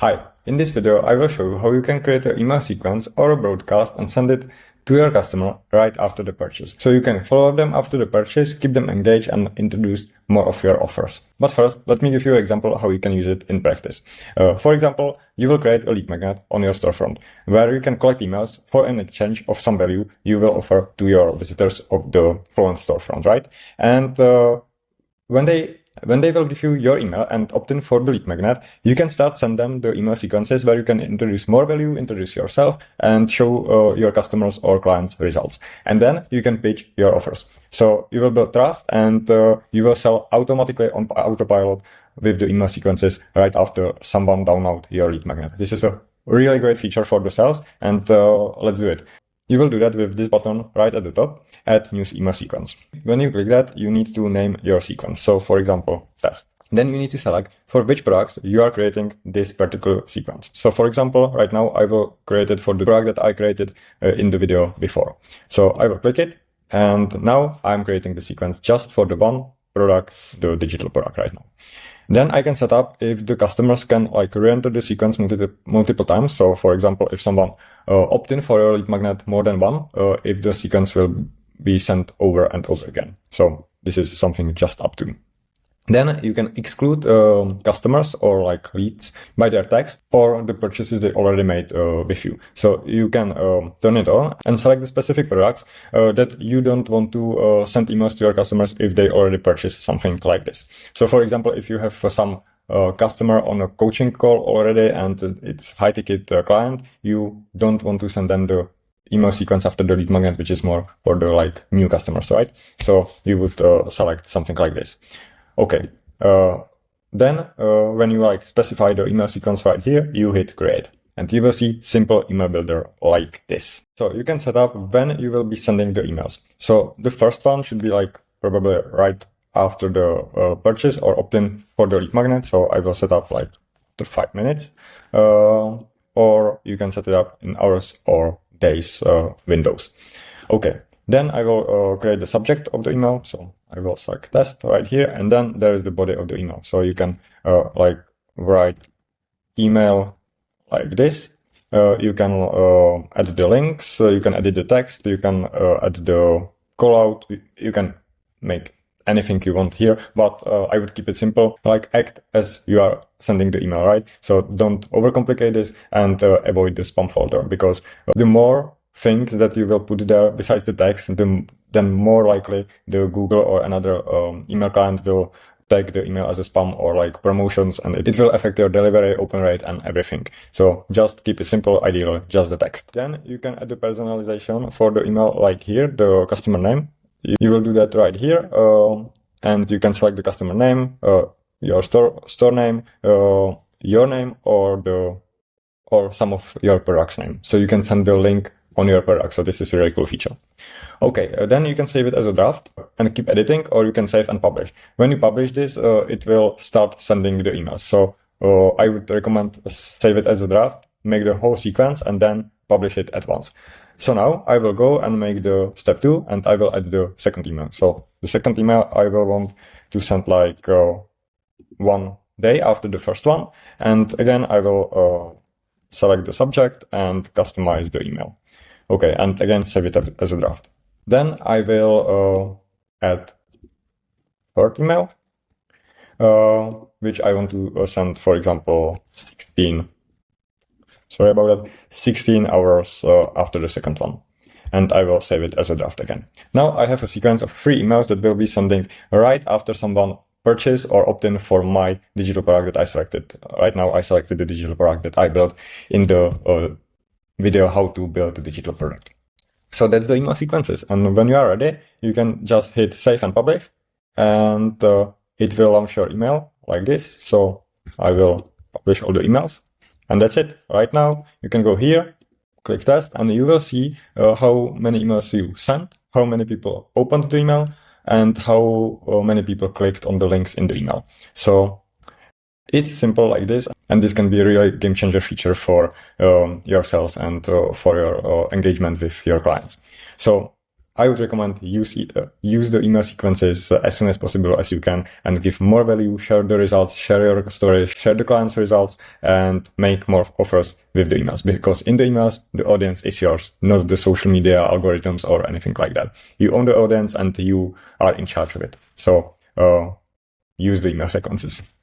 Hi, in this video I will show you how you can create an email sequence or a broadcast and send it to your customer right after the purchase. So you can follow them after the purchase, keep them engaged and introduce more of your offers. But first, let me give you an example how you can use it in practice. For example, you will create a lead magnet on your storefront where you can collect emails for an exchange of some value you will offer to your visitors of the Flowlance storefront, right? And when they will give you your email and opt in for the lead magnet, you can start send them the email sequences where you can introduce more value, introduce yourself, and show your customers or clients results. And then you can pitch your offers. So you will build trust and you will sell automatically on autopilot with the email sequences right after someone download your lead magnet. This is a really great feature for the sales, and let's do it. You will do that with this button right at the top, add new email sequence. When you click that, you need to name your sequence. So for example, test. Then you need to select for which products you are creating this particular sequence. So for example, right now I will create it for the product that I created in the video before. So I will click it, and now I'm creating the sequence just for the one product, the digital product right now. Then I can set up if the customers can re-enter the sequence multiple times. So for example, if someone opt in for a lead magnet more than one, if the sequence will be sent over and over again. So this is something just up to. Then you can exclude customers or leads by their text or the purchases they already made with you. So you can turn it on and select the specific products that you don't want to send emails to your customers if they already purchased something like this. So for example, if you have some customer on a coaching call already and it's high ticket client, you don't want to send them the email sequence after the lead magnet, which is more for the new customers, right? So you would select something like this. Okay, then when you specify the email sequence right here, you hit create and you will see simple email builder like this. So you can set up when you will be sending the emails. So the first one should be probably right after the purchase or opt-in for the lead magnet. So I will set up the 5 minutes, or you can set it up in hours or days windows. Okay. Then I will create the subject of the email. So I will select test right here, and then there is the body of the email. So you can write email like this. You can add the links. You can edit the text. You can add the call out. You can make anything you want here, but I would keep it simple. Act as you are sending the email, right? So don't overcomplicate this and avoid the spam folder, because the more things that you will put there besides the text, then more likely the Google or another email client will tag the email as a spam or promotions, and it will affect your delivery, open rate, and everything. So just keep it simple, ideally just the text. Then you can add the personalization for the email here, the customer name. You will do that right here, and you can select the customer name, your store name, your name, or some of your product's name. So you can send the link on your product. So this is a really cool feature. Okay, then you can save it as a draft and keep editing, or you can save and publish. When you publish this, it will start sending the emails. So I would recommend save it as a draft, make the whole sequence, and then publish it at once. So now I will go and make the step 2, and I will add the second email. So the second email I will want to send 1 day after the first one. And again, I will select the subject and customize the email. Okay, and again, save it as a draft. Then I will add third email, which I want to send, for example, 16 hours after the second one. And I will save it as a draft again. Now I have a sequence of 3 emails that will be sending right after someone purchase or opt in for my digital product that I selected. Right now I selected the digital product that I built in the video how to build a digital product. So that's the email sequences. And when you are ready, you can just hit save and publish, and it will launch your email like this. So I will publish all the emails, and that's it. Right now you can go here, click test, and you will see how many emails you sent, how many people opened the email, and how many people clicked on the links in the email. So it's simple like this, and this can be a really game changer feature for your sales and for your engagement with your clients. So I would recommend use the email sequences as soon as possible as you can and give more value, share the results, share your story, share the client's results, and make more offers with the emails. Because in the emails, the audience is yours, not the social media algorithms or anything like that. You own the audience and you are in charge of it. So use the email sequences.